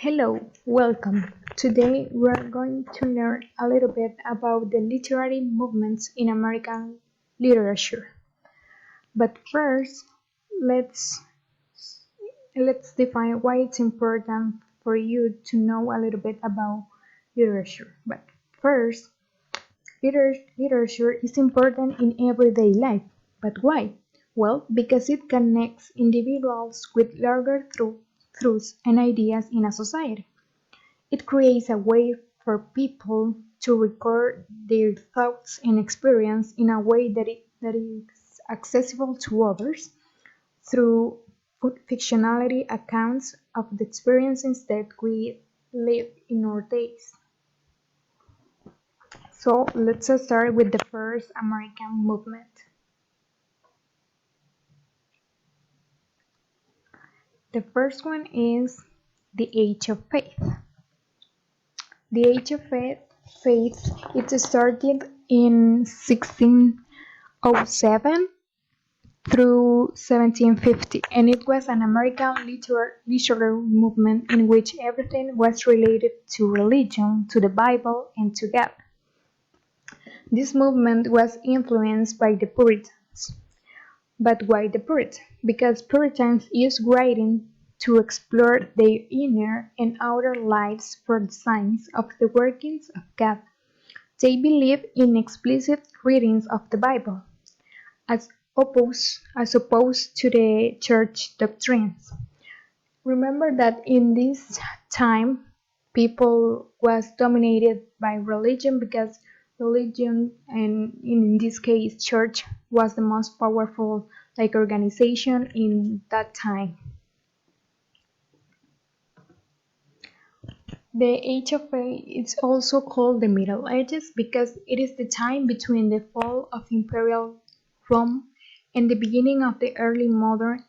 Hello, welcome. Today we're going to learn a little bit about the literary movements in American literature. But first, let's let's define why it's important for you to know a little bit about literature. But first, literature is important in everyday life. But why? Well, because it connects individuals with larger truths and ideas in a society. It creates a way for people to record their thoughts and experience in a way that is accessible to others through fictionality accounts of the experiences that we live in our days. So let's start with the first American movement. The first one is the Age of Faith. The Age of Faith it started in 1607 through 1750, and it was an American literary movement in which everything was related to religion, to the Bible, and to God. This movement was influenced by the Puritans. But why the Puritans? Because Puritans used writing to explore their inner and outer lives for the signs of the workings of God. They believed in explicit readings of the Bible, as opposed to the church doctrines. Remember that in this time, people was dominated by religion because religion, and in this case, church, was the most powerful organization in that time. The Age of Faith is also called the Middle Ages because it is the time between the fall of Imperial Rome and the beginning of the early modern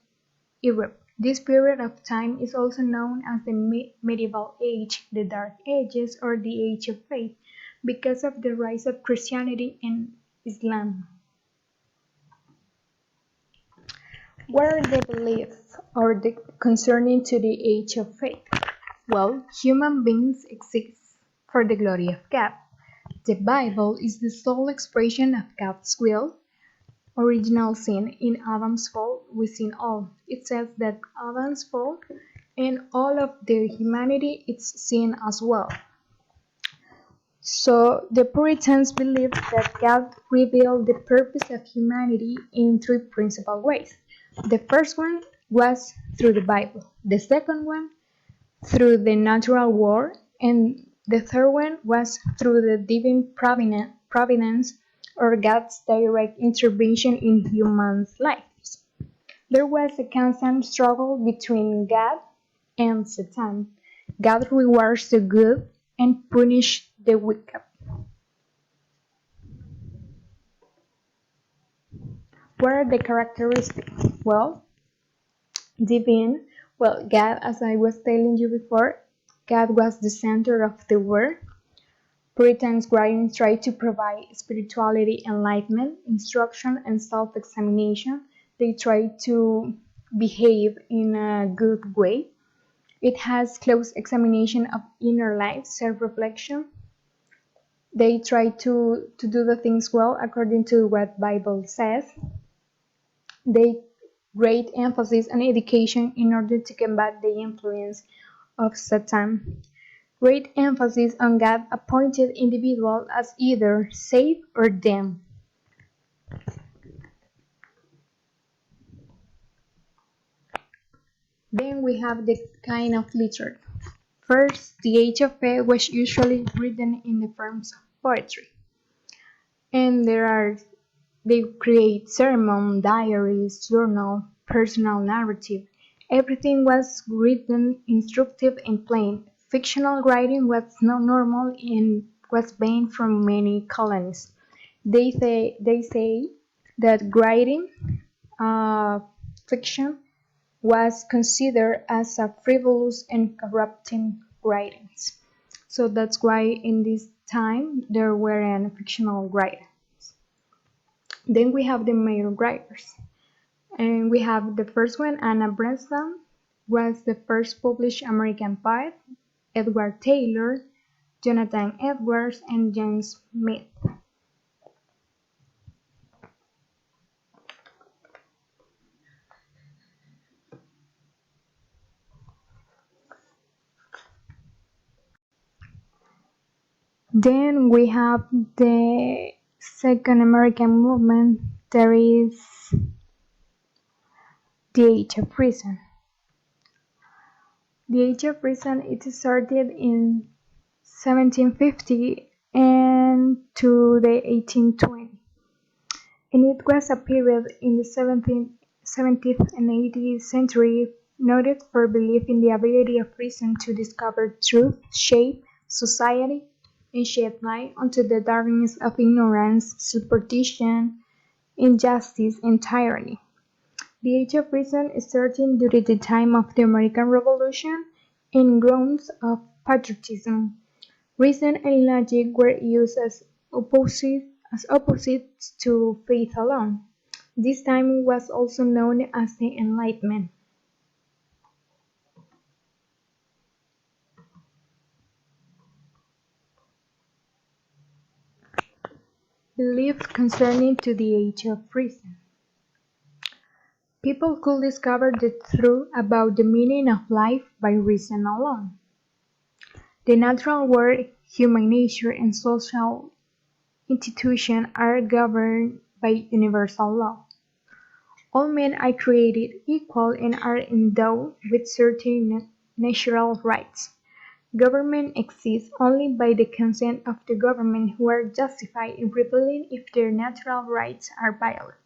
Europe. This period of time is also known as the Medieval Age, the Dark Ages, or the Age of Faith because of the rise of Christianity and Islam. What are the beliefs concerning to the Age of Faith? Well, human beings exist for the glory of God. The Bible is the sole expression of God's will. Original sin. In Adam's fall, we sin all. It says that Adam's fall and all of the humanity is sin as well. So the Puritans believed that God revealed the purpose of humanity in three principal ways. The first one was through the Bible. The second one through the natural world, and the third one was through the divine providence or God's direct intervention in humans' lives. There was a constant struggle between God and Satan. God rewards the good and punishes the wicked. What are the characteristics? Well, divine. Well, God, as I was telling you before, God was the center of the world. Puritans' writings tried to provide spirituality, enlightenment, instruction, and self-examination. They tried to behave in a good way. It has close examination of inner life, self-reflection. They try to do the things well according to what Bible says. They great emphasis on education in order to combat the influence of Satan. Great emphasis on God appointed individuals as either saved or damned. Then we have the kind of literature. First, the Age of Faith was usually written in the forms of poetry. And they create sermon, diaries, journal, personal narrative. Everything was written instructive and plain. Fictional writing was not normal and was banned from many colonies. They say that writing fiction was considered as a frivolous and corrupting writings. So that's why in this time there were fictional writings. Then we have the male writers. And we have the first one, Anna Bresson, was the first published American poet. Edward Taylor, Jonathan Edwards, and James Smith. Then we have the second American movement. There is the Age of Reason. The Age of Reason it started in 1750 and to the 1820, and it was a period in the 17th and 18th century noted for belief in the ability of reason to discover truth, shape society, and shed light onto the darkness of ignorance, superstition, injustice, and tyranny. The Age of Reason started during the time of the American Revolution and grounds of patriotism. Reason and logic were used as opposites to faith alone. This time was also known as the Enlightenment. Belief concerning to the Age of Reason. People could discover the truth about the meaning of life by reason alone. The natural world, human nature, and social institutions are governed by universal law. All men are created equal and are endowed with certain natural rights. Government exists only by the consent of the government who are justified in rebelling if their natural rights are violated.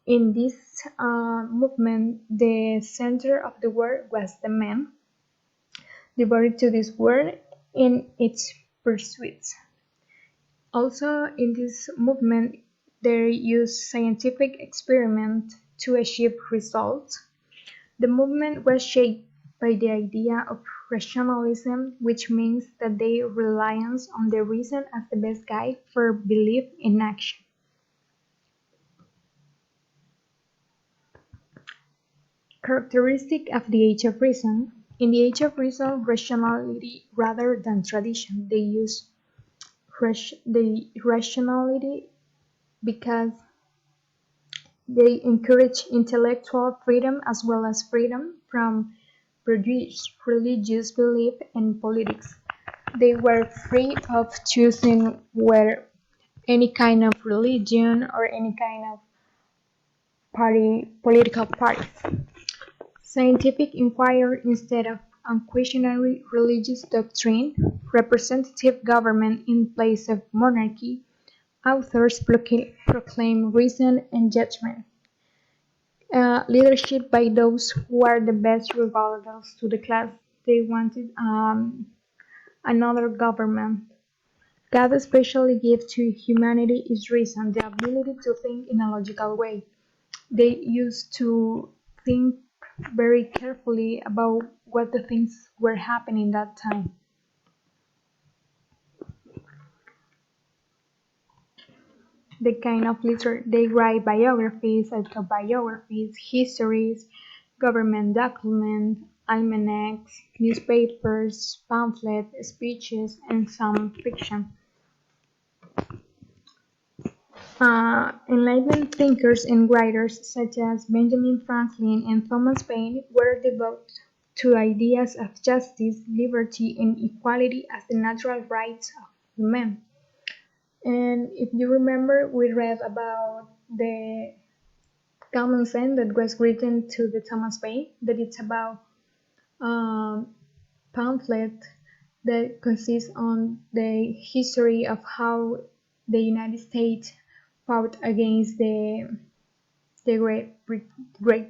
In this movement, the center of the world was the man, devoted to this world and its pursuits. Also, in this movement, they used scientific experiment to achieve results. The movement was shaped by the idea of rationalism, which means that they reliance on the reason as the best guide for belief and action. Characteristic of the Age of Reason. In the Age of Reason, rationality rather than tradition. They use the rationality because they encourage intellectual freedom as well as freedom from religious belief and politics. They were free of choosing where any kind of religion or any kind of political parties. Scientific inquiry instead of unquestionary religious doctrine, representative government in place of monarchy, authors proclaim reason and judgment. Leadership by those who are the best regardless to the class. They wanted another government. God especially gives to humanity is reason, the ability to think in a logical way. They used to think very carefully about what the things were happening that time. The kind of literature they write biographies, autobiographies, histories, government documents, almanacs, newspapers, pamphlets, speeches, and some fiction. Enlightened thinkers and writers such as Benjamin Franklin and Thomas Paine were devoted to ideas of justice, liberty, and equality as the natural rights of human. And if you remember, we read about the common sense that was written to the Thomas Paine, that it's about pamphlet that consists on the history of how the United States fought against the Great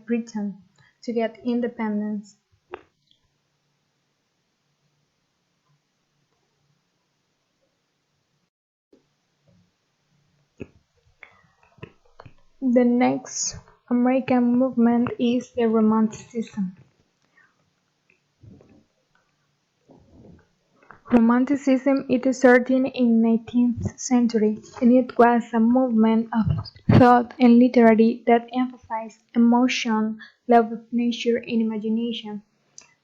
Britain to get independence. The next American movement is the Romanticism. Romanticism it started in 19th century, and it was a movement of thought and literature that emphasized emotion, love of nature, and imagination.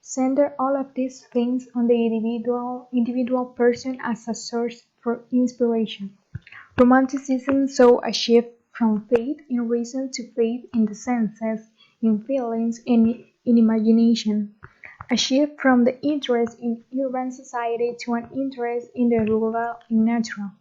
center all of these things on the individual person as a source for inspiration. Romanticism saw a shift from faith in reason to faith in the senses, in feelings, and in imagination. A shift from the interest in urban society to an interest in the rural and natural.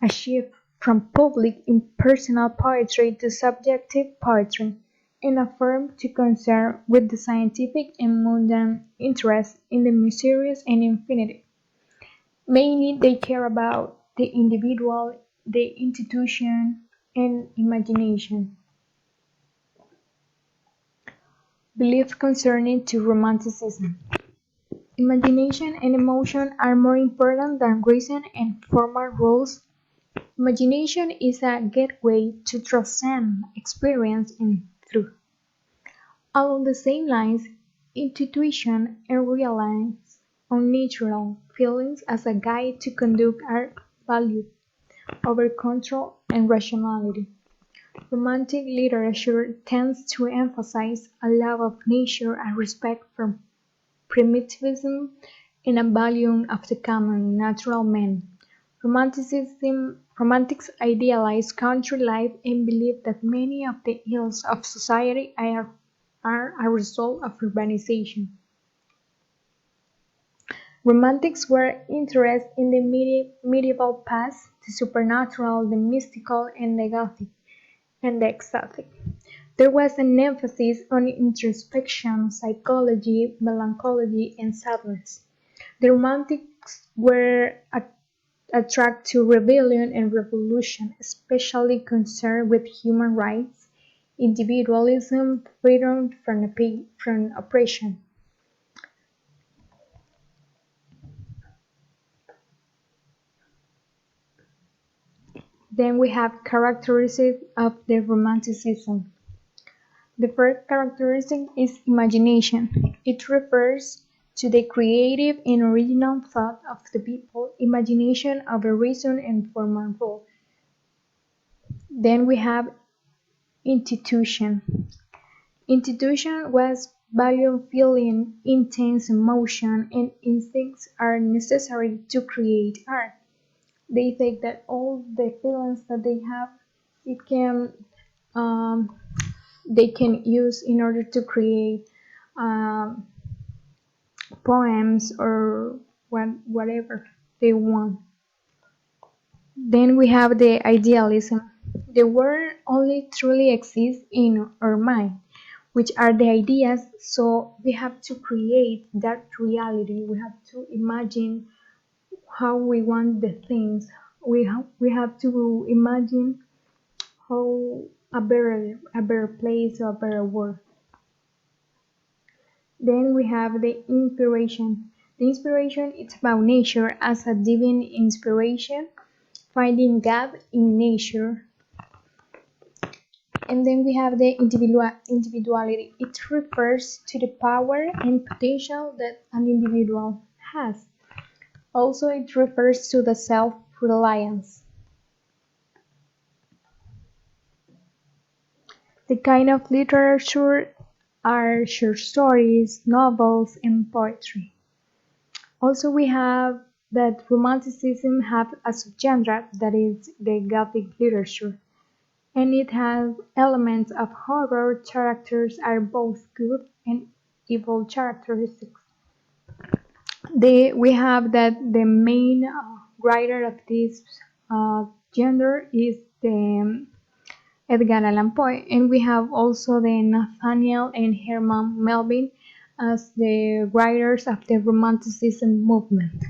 A shift from public impersonal poetry to subjective poetry, and a firm to concern with the scientific and mundane interest in the mysterious and infinite. Mainly they care about the individual, the institution, and imagination. Beliefs concerning to Romanticism. Imagination and emotion are more important than reason and formal rules. Imagination is a gateway to transcend experience and truth. Along the same lines, intuition and reliance on natural feelings as a guide to conduct are valued over control and rationality. Romantic literature tends to emphasize a love of nature, a respect for primitivism, and a value of the common, natural man. Romantics idealize country life and believe that many of the ills of society are a result of urbanization. Romantics were interested in the medieval past, the supernatural, the mystical, and the Gothic, and the ecstatic. There was an emphasis on introspection, psychology, melancholy, and sadness. The Romantics were attracted to rebellion and revolution, especially concerned with human rights, individualism, freedom from oppression. Then we have characteristics of the Romanticism. The first characteristic is imagination. It refers to the creative and original thought of the people, imagination over reason and formal rule. Then we have institution. Institution was value feeling, intense emotion, and instincts are necessary to create art. They think that all the feelings that they have, it can um, they can use in order to create um, poems or whatever they want. Then we have the idealism. The word only truly exists in our mind, which are the ideas, so we have to create that reality. We have to imagine how we want the things. We have to imagine how a better place or a better world. Then we have the inspiration. The inspiration is about nature as a divine inspiration, finding God in nature. And then we have the individuality. It refers to the power and potential that an individual has. Also, it refers to the self-reliance. The kind of literature are short stories, novels, and poetry. Also, we have that Romanticism have a subgenre that is the Gothic literature, and it has elements of horror. Characters are both good and evil characteristics. We have that the main writer of this genre is the Edgar Allan Poe, and we have also the Nathaniel and Herman Melville as the writers of the Romanticism movement.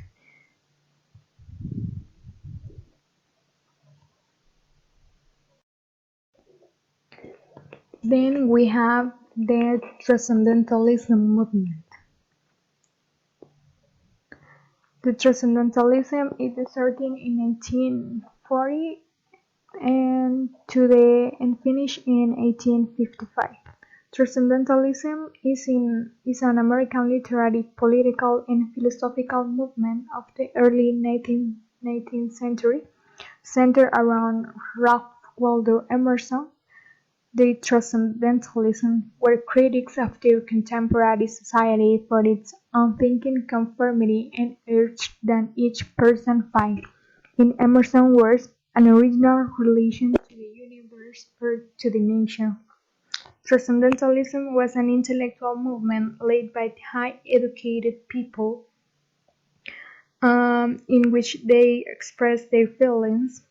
Then we have the Transcendentalism movement. The Transcendentalism is starting in 1940 and finished in 1855. Transcendentalism is an American literary, political, and philosophical movement of the early 19th century, centered around Ralph Waldo Emerson. The Transcendentalism were critics of their contemporary society for its unthinking conformity and urged that each person find, in Emerson's words, an original relation to the universe or to the nature. Transcendentalism was an intellectual movement led by high-educated people in which they expressed their feelings,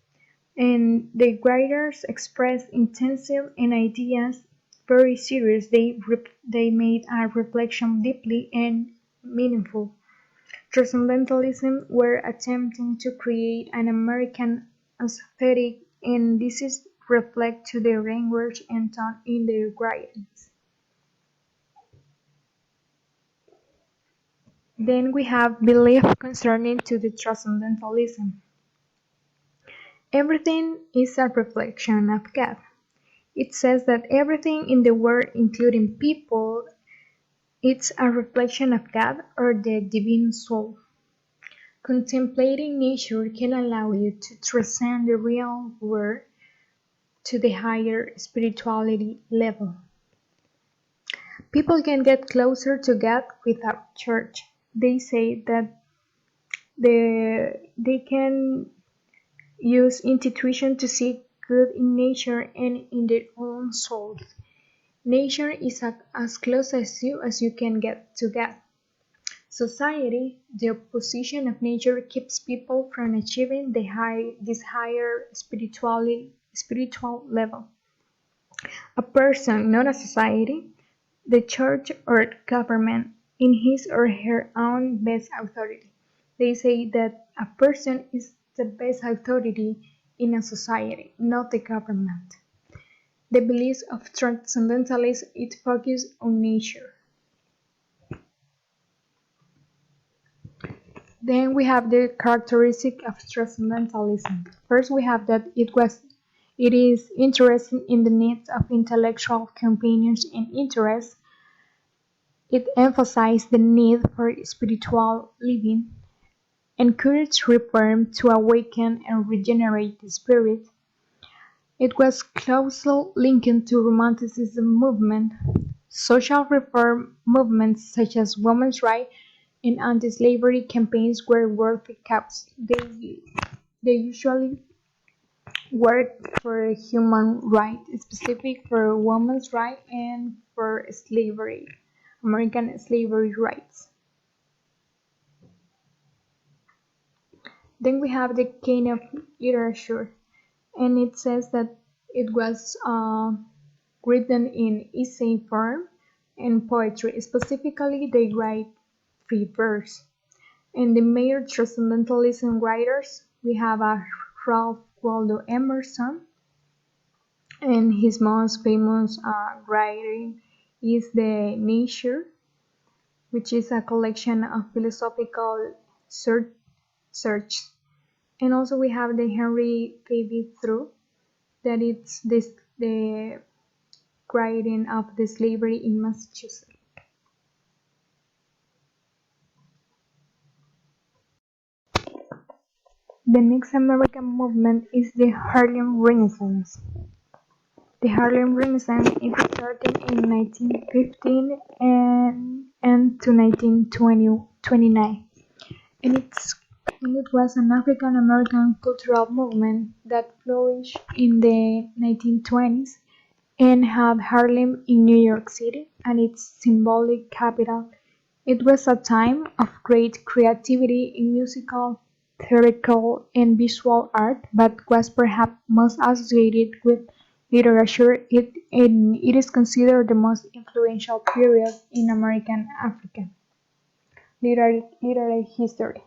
and the writers expressed intensive and ideas very serious. They made a reflection deeply and meaningful. Transcendentalism were attempting to create an American aesthetic, and this is reflected to their language and tone in their writings. Then we have belief concerning to the transcendentalism. Everything is a reflection of God. It says that everything in the world, including people, is a reflection of God or the divine soul. Contemplating nature can allow you to transcend the real world to the higher spirituality level. People can get closer to God without church. They say that they can use intuition to see good in nature and in their own souls. Nature is as close as you can get to God. Society, the opposition of nature keeps people from achieving this higher spiritual level. A person, not a society, the church or government, in his or her own best authority. They say that a person is the best authority in a society, not the government. The beliefs of transcendentalists it focus on nature. Then we have the characteristic of transcendentalism. First, we have that it is interested in the needs of intellectual companions and interests. It emphasized the need for spiritual living, encouraged reform to awaken and regenerate the spirit. It was closely linked to Romanticism movement. Social reform movements such as women's rights and anti-slavery campaigns were worthy causes. They usually worked for human rights, specific for women's rights and for slavery, American slavery rights. Then we have the kind of literature, and it says that it was written in essay form and poetry. Specifically, they write free verse. And the major transcendentalism writers, we have Ralph Waldo Emerson, and his most famous writing is The Nature, which is a collection of philosophical searches. And also we have the Henry David Thoreau, that it's the writing of the slavery in Massachusetts. The next American movement is the Harlem Renaissance. The Harlem Renaissance is starting in 1915 and to 1929, and it was an African American cultural movement that flourished in the 1920s and had Harlem in New York City as its symbolic capital. It was a time of great creativity in musical, theatrical, and visual art, but was perhaps most associated with literature. It is considered the most influential period in American African literary history.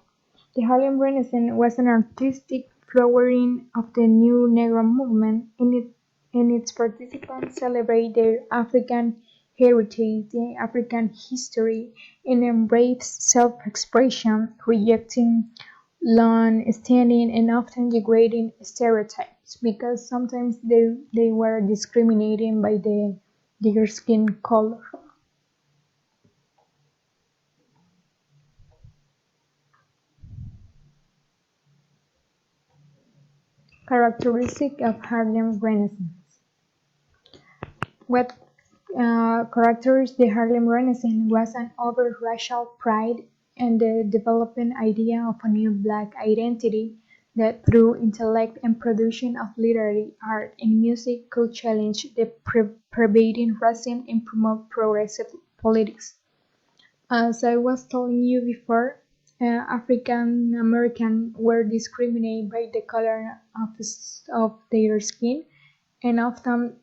The Harlem Renaissance was an artistic flowering of the new Negro movement, and its participants celebrate their African heritage, their African history, and embrace self-expression, rejecting long-standing and often degrading stereotypes, because sometimes they were discriminated by their skin color. Characteristic of Harlem Renaissance. What characterized the Harlem Renaissance was an overt racial pride and the developing idea of a new black identity that through intellect and production of literary art and music could challenge the pervading racism and promote progressive politics. As I was telling you before, African Americans were discriminated by the color of their skin, and often,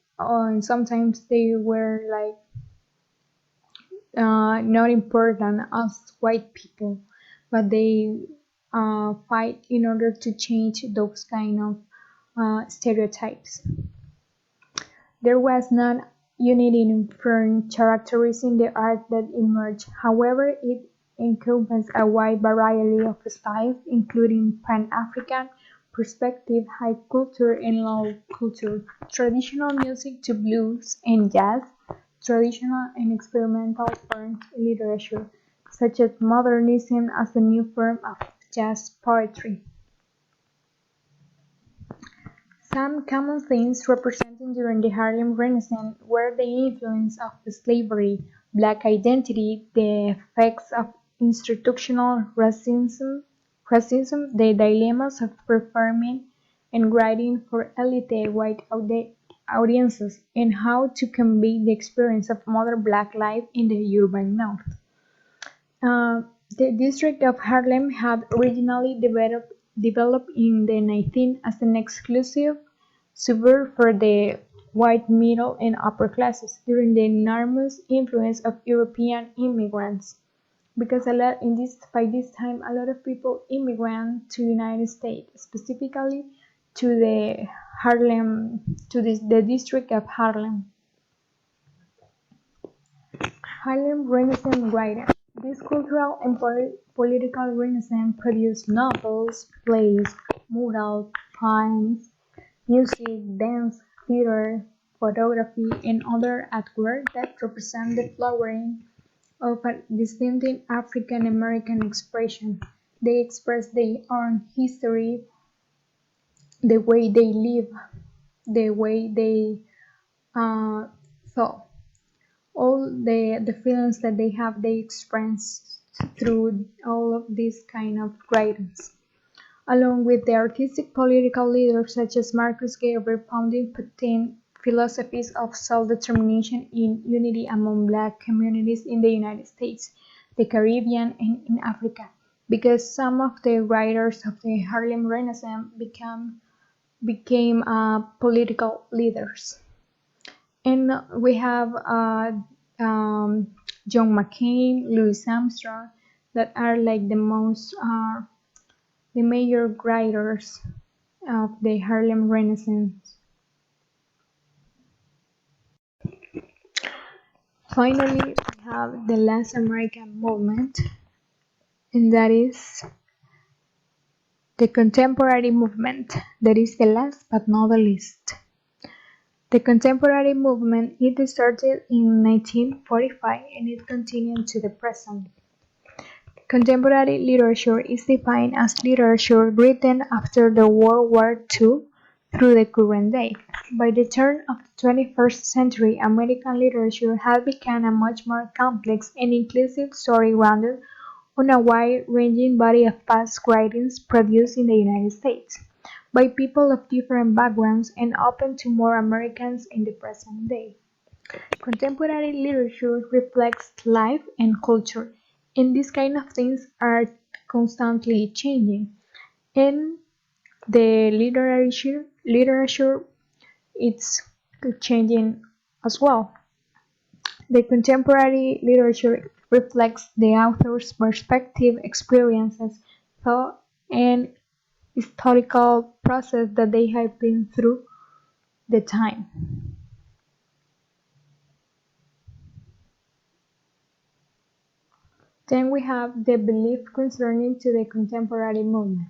sometimes they were like not important as white people, but they fight in order to change those kind of stereotypes. There was not unity in firm characterizing the art that emerged. However, it encompassed a wide variety of styles, including Pan-African perspective, high culture, and low culture, traditional music to blues and jazz, traditional and experimental forms of literature, such as modernism as a new form of jazz poetry. Some common themes represented during the Harlem Renaissance were the influence of slavery, black identity, the effects of institutional racism, the dilemmas of performing and writing for elite white audiences, and how to convey the experience of modern black life in the urban North. Uh, the district of Harlem had originally developed in the 19th as an exclusive suburb for the white middle and upper classes during the enormous influence of European immigrants. Because by this time a lot of people immigrant to the United States, specifically to the Harlem, to the district of Harlem. Harlem Renaissance writers. This cultural and political renaissance produced novels, plays, murals, poems, music, dance, theater, photography, and other artwork that represent the flowering of a distinctive African American expression. They express their own history, the way they live, the way they thought. All the feelings that they have, they express through all of these kind of writings. Along with the artistic political leaders such as Marcus Garvey founding 15 philosophies of self-determination in unity among black communities in the United States, the Caribbean, and in Africa, because some of the writers of the Harlem Renaissance became political leaders. And we have John McCain, Louis Armstrong, that are like the major writers of the Harlem Renaissance. Finally, we have the last American movement, and that is the contemporary movement. That is the last but not the least. The contemporary movement it started in 1945 and it continued to the present. Contemporary literature is defined as literature written after the World War II through the current day. By the turn of the 21st century, American literature has become a much more complex and inclusive story grounded on a wide-ranging body of past writings produced in the United States by people of different backgrounds and open to more Americans in the present day. Contemporary literature reflects life and culture, and these kind of things are constantly changing. And the literature it's changing as well. The contemporary literature reflects the author's perspective, experiences, thought, and historical process that they have been through the time. Then we have the belief concerning to the contemporary movement.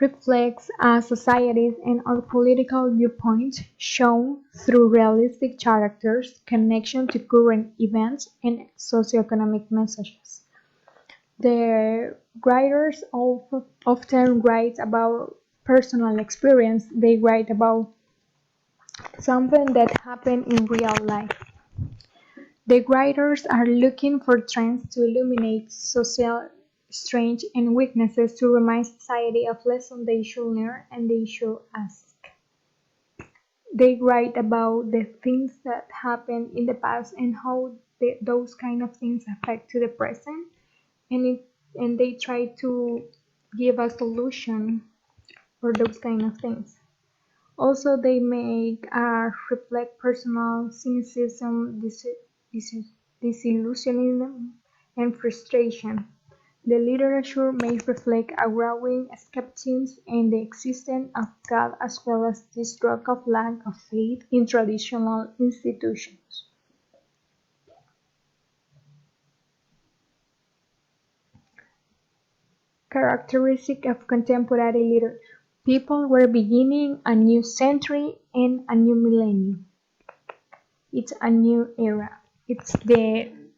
Reflects societies and our political viewpoints shown through realistic characters, connection to current events, and socioeconomic messages. The writers often write about personal experience. They write about something that happened in real life. The writers are looking for trends to illuminate social strengths and weaknesses to remind society of lessons they should learn and they should ask. They write about the things that happened in the past and how those kind of things affect to the present, and they try to give a solution for those kind of things. Also, they make reflect personal cynicism, disillusionism, and frustration. The literature may reflect a growing skepticism in the existence of God as well as the struggle of lack of faith in traditional institutions. Characteristic of contemporary literature. People were beginning a new century and a new millennium. It's a new era. It's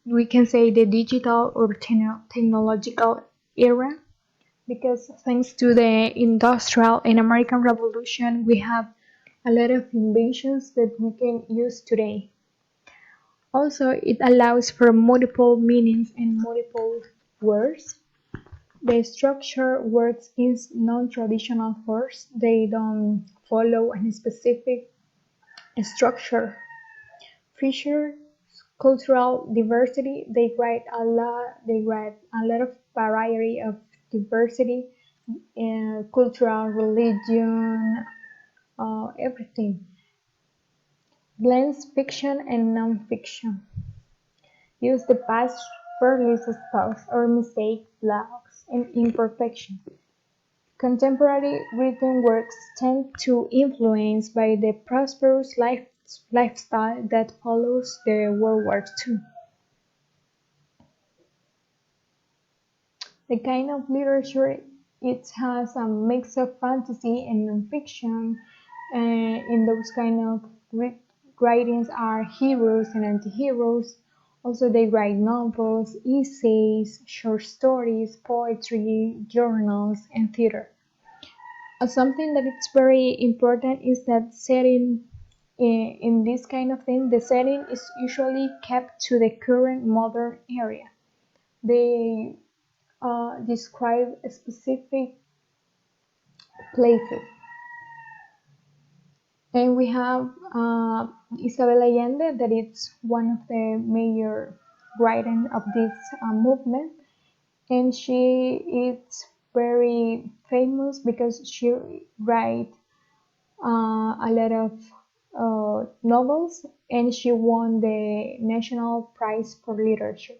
we can say the digital or technological era, because thanks to the industrial and American Revolution, we have a lot of inventions that we can use today. Also, it allows for multiple meanings and multiple words. The structure works in non-traditional forms. They don't follow a specific structure. Feature cultural diversity. They write a lot. They write a lot of variety of diversity, cultural, religion, everything. Blends fiction and non-fiction. Use the past fairly thoughts or mistake, flaws, and imperfections. Contemporary written works tend to influenced by the prosperous lifestyle that follows the World War II. The kind of literature, it has a mix of fantasy and non-fiction. In those kind of writings are heroes and anti-heroes. Also, they write novels, essays, short stories, poetry, journals, and theater. Something that it's very important is that setting in this kind of thing, the setting is usually kept to the current modern area. They describe specific places. And we have Isabel Allende, that is one of the major writers of this movement, and she is very famous because she write a lot of novels, and she won the National Prize for Literature.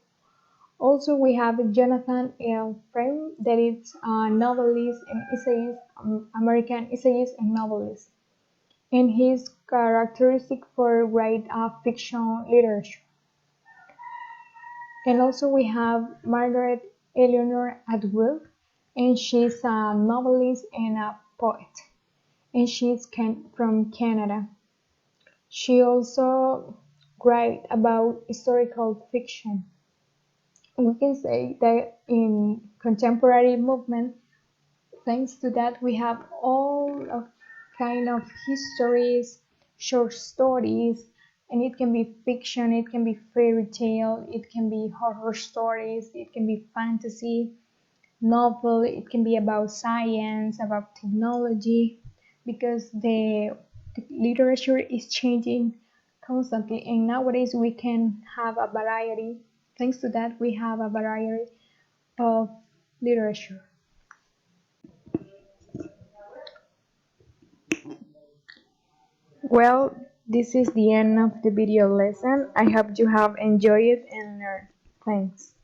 Also, we have Jonathan L. Frame, that is a novelist and essayist, American essayist and novelist, and he's characteristic for write fiction literature. And also we have Margaret Eleanor Atwood, and she's a novelist and a poet, and she's from Canada. She also write about historical fiction. We can say that in contemporary movement, thanks to that, we have all of kind of histories, short stories, and it can be fiction, it can be fairy tale, it can be horror stories, it can be fantasy, novel, it can be about science, about technology, because the literature is changing constantly, and nowadays we can have a variety. Thanks to that, we have a variety of literature. Well, this is the end of the video lesson. I hope you have enjoyed it and learned. Thanks.